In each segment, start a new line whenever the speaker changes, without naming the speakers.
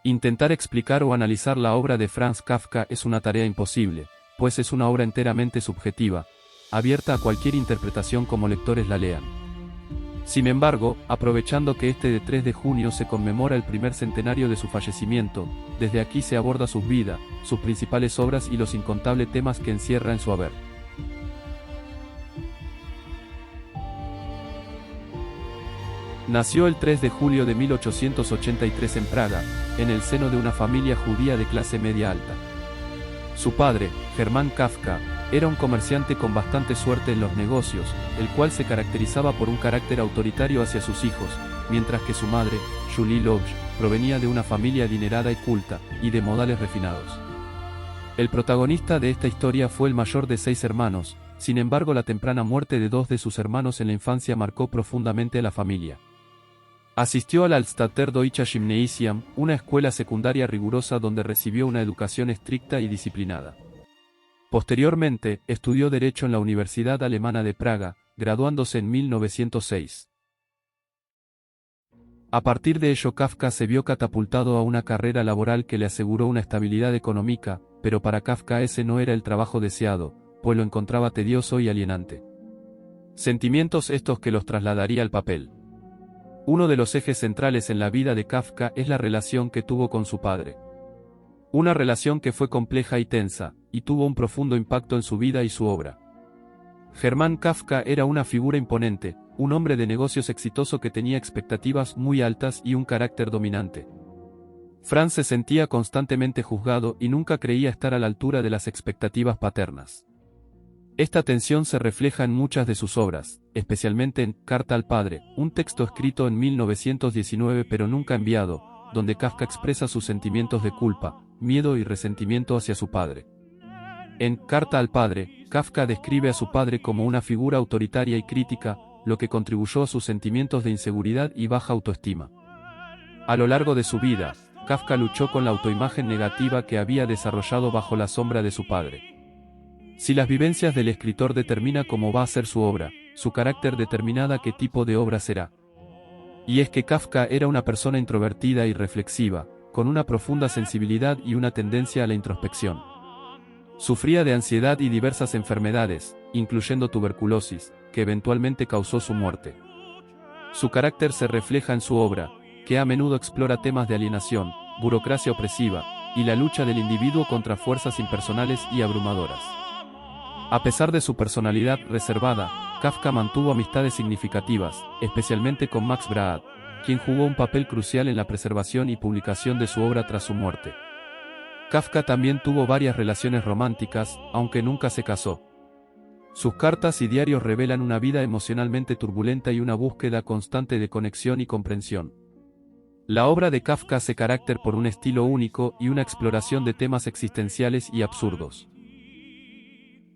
Intentar explicar o analizar la obra de Franz Kafka es una tarea imposible, pues es una obra enteramente subjetiva, abierta a cualquier interpretación como lectores la lean. Sin embargo, aprovechando que este 3 de junio se conmemora el primer centenario de su fallecimiento, desde aquí se aborda su vida, sus principales obras y los incontables temas que encierra en su haber. Nació el 3 de julio de 1883 en Praga, en el seno de una familia judía de clase media alta. Su padre, Hermann Kafka, era un comerciante con bastante suerte en los negocios, el cual se caracterizaba por un carácter autoritario hacia sus hijos, mientras que su madre, Julie Lodge, provenía de una familia adinerada y culta, y de modales refinados. El protagonista de esta historia fue el mayor de 6 hermanos, sin embargo la temprana muerte de 2 de sus hermanos en la infancia marcó profundamente a la familia. Asistió al Altstädter Deutsches Gymnasium, una escuela secundaria rigurosa donde recibió una educación estricta y disciplinada. Posteriormente, estudió Derecho en la Universidad Alemana de Praga, graduándose en 1906. A partir de ello Kafka se vio catapultado a una carrera laboral que le aseguró una estabilidad económica, pero para Kafka ese no era el trabajo deseado, pues lo encontraba tedioso y alienante. Sentimientos estos que los trasladaría al papel. Uno de los ejes centrales en la vida de Kafka es la relación que tuvo con su padre. Una relación que fue compleja y tensa, y tuvo un profundo impacto en su vida y su obra. Hermann Kafka era una figura imponente, un hombre de negocios exitoso que tenía expectativas muy altas y un carácter dominante. Franz se sentía constantemente juzgado y nunca creía estar a la altura de las expectativas paternas. Esta tensión se refleja en muchas de sus obras, especialmente en Carta al Padre, un texto escrito en 1919 pero nunca enviado, donde Kafka expresa sus sentimientos de culpa, miedo y resentimiento hacia su padre. En Carta al Padre, Kafka describe a su padre como una figura autoritaria y crítica, lo que contribuyó a sus sentimientos de inseguridad y baja autoestima. A lo largo de su vida, Kafka luchó con la autoimagen negativa que había desarrollado bajo la sombra de su padre. Si las vivencias del escritor determina cómo va a ser su obra, su carácter determinará qué tipo de obra será. Y es que Kafka era una persona introvertida y reflexiva, con una profunda sensibilidad y una tendencia a la introspección. Sufría de ansiedad y diversas enfermedades, incluyendo tuberculosis, que eventualmente causó su muerte. Su carácter se refleja en su obra, que a menudo explora temas de alienación, burocracia opresiva, y la lucha del individuo contra fuerzas impersonales y abrumadoras. A pesar de su personalidad reservada, Kafka mantuvo amistades significativas, especialmente con Max Brad, quien jugó un papel crucial en la preservación y publicación de su obra tras su muerte. Kafka también tuvo varias relaciones románticas, aunque nunca se casó. Sus cartas y diarios revelan una vida emocionalmente turbulenta y una búsqueda constante de conexión y comprensión. La obra de Kafka se caracteriza por un estilo único y una exploración de temas existenciales y absurdos.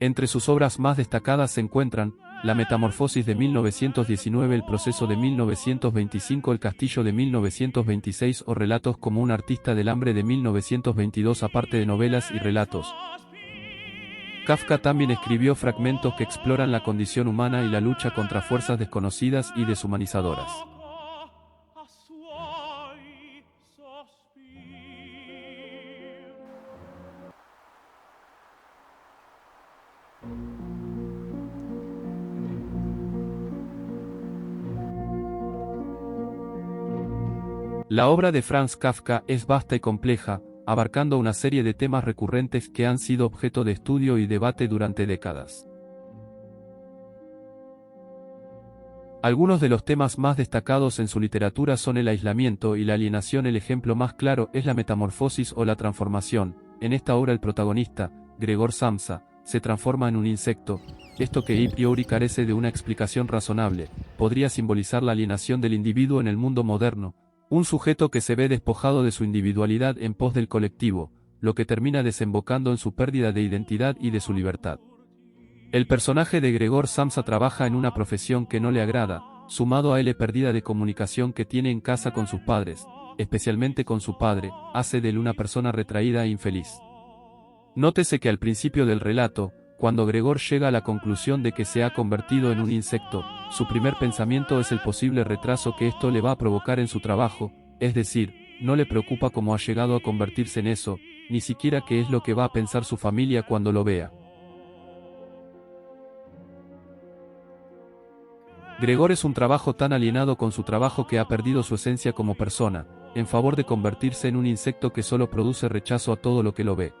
Entre sus obras más destacadas se encuentran La Metamorfosis de 1919, El Proceso de 1925, El Castillo de 1926 o Relatos como un artista del hambre de 1922. Aparte de novelas y relatos, Kafka también escribió fragmentos que exploran la condición humana y la lucha contra fuerzas desconocidas y deshumanizadoras. La obra de Franz Kafka es vasta y compleja, abarcando una serie de temas recurrentes que han sido objeto de estudio y debate durante décadas. Algunos de los temas más destacados en su literatura son el aislamiento y la alienación. El ejemplo más claro es la metamorfosis o la transformación. En esta obra el protagonista, Gregor Samsa, se transforma en un insecto. Esto, que a priori carece de una explicación razonable, podría simbolizar la alienación del individuo en el mundo moderno, un sujeto que se ve despojado de su individualidad en pos del colectivo, lo que termina desembocando en su pérdida de identidad y de su libertad. El personaje de Gregor Samsa trabaja en una profesión que no le agrada, sumado a la pérdida de comunicación que tiene en casa con sus padres, especialmente con su padre, hace de él una persona retraída e infeliz. Nótese que al principio del relato, cuando Gregor llega a la conclusión de que se ha convertido en un insecto, su primer pensamiento es el posible retraso que esto le va a provocar en su trabajo, es decir, no le preocupa cómo ha llegado a convertirse en eso, ni siquiera qué es lo que va a pensar su familia cuando lo vea. Gregor es un trabajo tan alienado con su trabajo que ha perdido su esencia como persona, en favor de convertirse en un insecto que solo produce rechazo a todo lo que lo ve.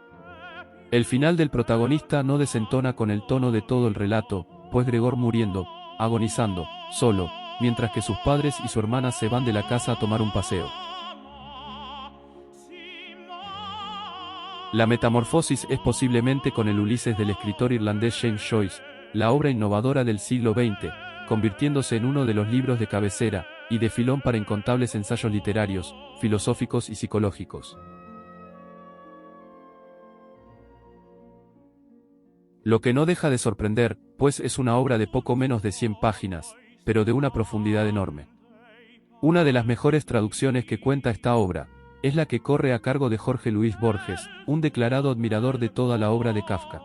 El final del protagonista no desentona con el tono de todo el relato, pues Gregor muriendo, agonizando, solo, mientras que sus padres y su hermana se van de la casa a tomar un paseo. La metamorfosis es posiblemente con el Ulises del escritor irlandés James Joyce, la obra innovadora del siglo XX, convirtiéndose en uno de los libros de cabecera, y de filón para incontables ensayos literarios, filosóficos y psicológicos. Lo que no deja de sorprender, pues es una obra de poco menos de 100 páginas, pero de una profundidad enorme. Una de las mejores traducciones que cuenta esta obra, es la que corre a cargo de Jorge Luis Borges, un declarado admirador de toda la obra de Kafka.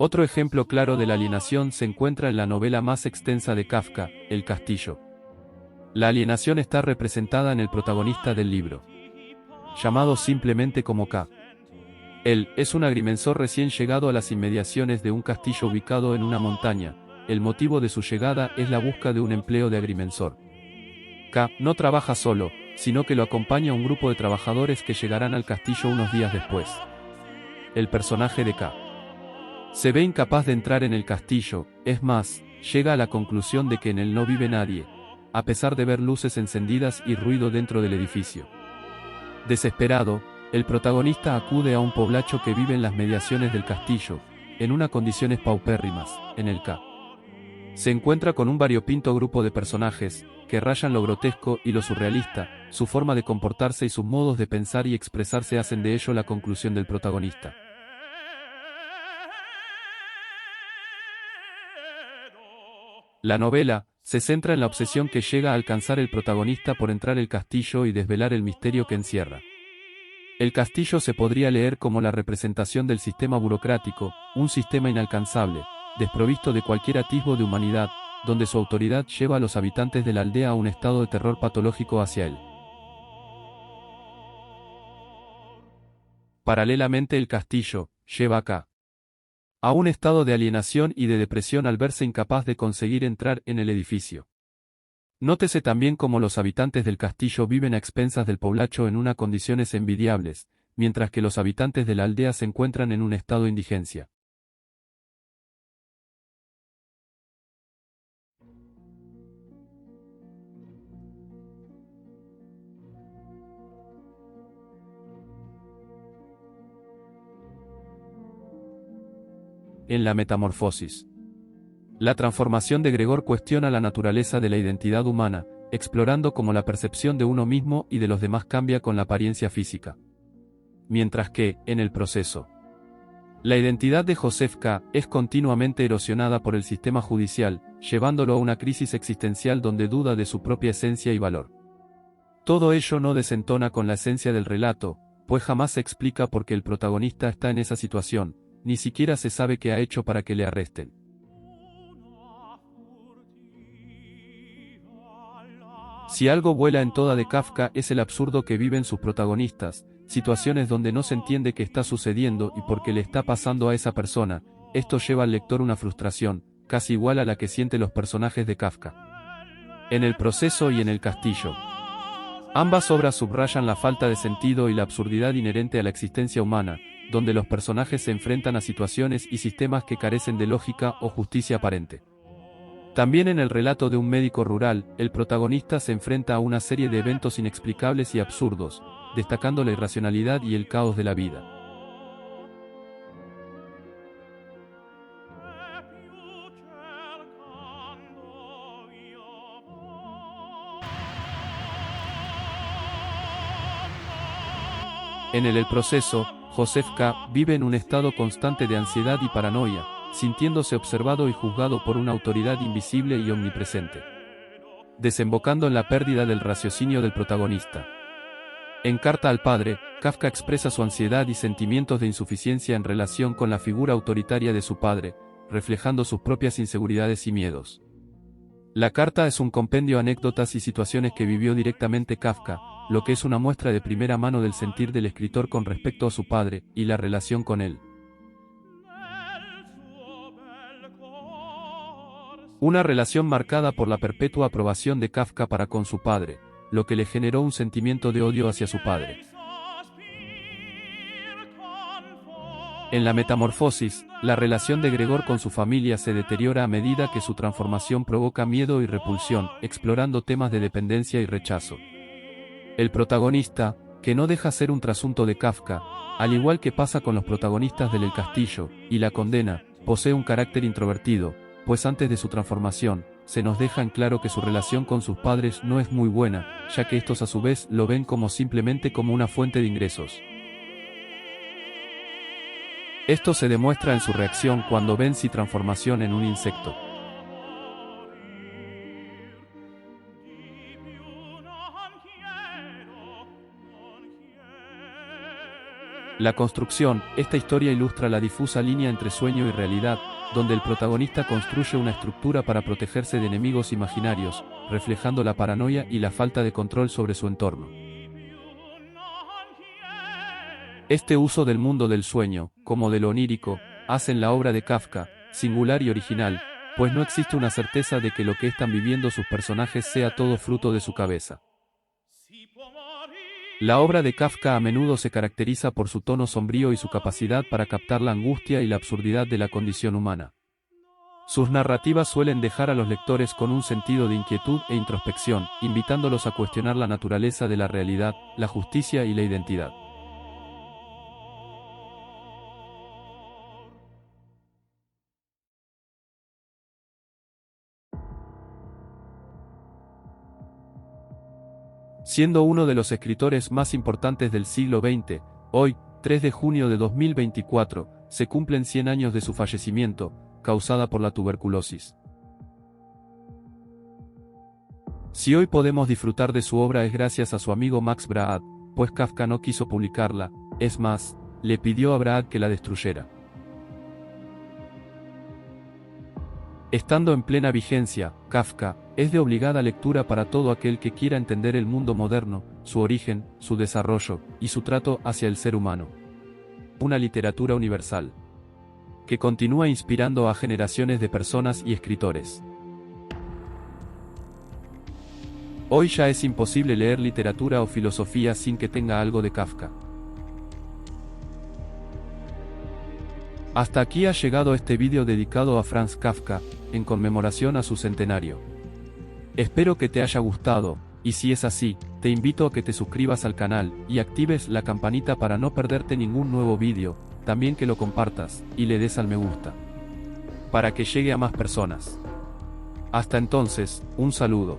Otro ejemplo claro de la alienación se encuentra en la novela más extensa de Kafka, El Castillo. La alienación está representada en el protagonista del libro, llamado simplemente como K. Él es un agrimensor recién llegado a las inmediaciones de un castillo ubicado en una montaña. El motivo de su llegada es la búsqueda de un empleo de agrimensor. K no trabaja solo, sino que lo acompaña un grupo de trabajadores que llegarán al castillo unos días después. El personaje de K se ve incapaz de entrar en el castillo, es más, llega a la conclusión de que en él no vive nadie, a pesar de ver luces encendidas y ruido dentro del edificio. Desesperado, el protagonista acude a un poblacho que vive en las mediaciones del castillo, en unas condiciones paupérrimas, en el K. Se encuentra con un variopinto grupo de personajes, que rayan lo grotesco y lo surrealista, su forma de comportarse y sus modos de pensar y expresarse hacen de ello la conclusión del protagonista. La novela se centra en la obsesión que llega a alcanzar el protagonista por entrar al castillo y desvelar el misterio que encierra. El castillo se podría leer como la representación del sistema burocrático, un sistema inalcanzable, desprovisto de cualquier atisbo de humanidad, donde su autoridad lleva a los habitantes de la aldea a un estado de terror patológico hacia él. Paralelamente el castillo lleva a K a un estado de alienación y de depresión al verse incapaz de conseguir entrar en el edificio. Nótese también cómo los habitantes del castillo viven a expensas del poblacho en unas condiciones envidiables, mientras que los habitantes de la aldea se encuentran en un estado de indigencia. En la metamorfosis. La transformación de Gregor cuestiona la naturaleza de la identidad humana, explorando cómo la percepción de uno mismo y de los demás cambia con la apariencia física. Mientras que, en el proceso, la identidad de Joseph K. es continuamente erosionada por el sistema judicial, llevándolo a una crisis existencial donde duda de su propia esencia y valor. Todo ello no desentona con la esencia del relato, pues jamás se explica por qué el protagonista está en esa situación, ni siquiera se sabe qué ha hecho para que le arresten. Si algo vuela en toda de Kafka es el absurdo que viven sus protagonistas, situaciones donde no se entiende qué está sucediendo y por qué le está pasando a esa persona. Esto lleva al lector una frustración, casi igual a la que sienten los personajes de Kafka. En El proceso y en El castillo. Ambas obras subrayan la falta de sentido y la absurdidad inherente a la existencia humana, donde los personajes se enfrentan a situaciones y sistemas que carecen de lógica o justicia aparente. También en el relato de un médico rural, el protagonista se enfrenta a una serie de eventos inexplicables y absurdos, destacando la irracionalidad y el caos de la vida. En el proceso, Joseph K. vive en un estado constante de ansiedad y paranoia, sintiéndose observado y juzgado por una autoridad invisible y omnipresente, desembocando en la pérdida del raciocinio del protagonista. En Carta al Padre, Kafka expresa su ansiedad y sentimientos de insuficiencia en relación con la figura autoritaria de su padre, reflejando sus propias inseguridades y miedos. La carta es un compendio de anécdotas y situaciones que vivió directamente Kafka, lo que es una muestra de primera mano del sentir del escritor con respecto a su padre, y la relación con él. Una relación marcada por la perpetua aprobación de Kafka para con su padre, lo que le generó un sentimiento de odio hacia su padre. En la Metamorfosis, la relación de Gregor con su familia se deteriora a medida que su transformación provoca miedo y repulsión, explorando temas de dependencia y rechazo. El protagonista, que no deja ser un trasunto de Kafka, al igual que pasa con los protagonistas del El Castillo y La Condena, posee un carácter introvertido, pues antes de su transformación, se nos deja en claro que su relación con sus padres no es muy buena, ya que estos a su vez lo ven como simplemente como una fuente de ingresos. Esto se demuestra en su reacción cuando ven su transformación en un insecto. La construcción, esta historia ilustra la difusa línea entre sueño y realidad, donde el protagonista construye una estructura para protegerse de enemigos imaginarios, reflejando la paranoia y la falta de control sobre su entorno. Este uso del mundo del sueño, como de lo onírico, hacen la obra de Kafka singular y original, pues no existe una certeza de que lo que están viviendo sus personajes sea todo fruto de su cabeza. La obra de Kafka a menudo se caracteriza por su tono sombrío y su capacidad para captar la angustia y la absurdidad de la condición humana. Sus narrativas suelen dejar a los lectores con un sentido de inquietud e introspección, invitándolos a cuestionar la naturaleza de la realidad, la justicia y la identidad. Siendo uno de los escritores más importantes del siglo XX, hoy, 3 de junio de 2024, se cumplen 100 años de su fallecimiento, causada por la tuberculosis. Si hoy podemos disfrutar de su obra es gracias a su amigo Max Brad, pues Kafka no quiso publicarla, es más, le pidió a Brad que la destruyera. Estando en plena vigencia, Kafka es de obligada lectura para todo aquel que quiera entender el mundo moderno, su origen, su desarrollo y su trato hacia el ser humano. Una literatura universal que continúa inspirando a generaciones de personas y escritores. Hoy ya es imposible leer literatura o filosofía sin que tenga algo de Kafka. Hasta aquí ha llegado este vídeo dedicado a Franz Kafka, en conmemoración a su centenario. Espero que te haya gustado, y si es así, te invito a que te suscribas al canal, y actives la campanita para no perderte ningún nuevo vídeo, también que lo compartas, y le des al me gusta, para que llegue a más personas. Hasta entonces, un saludo.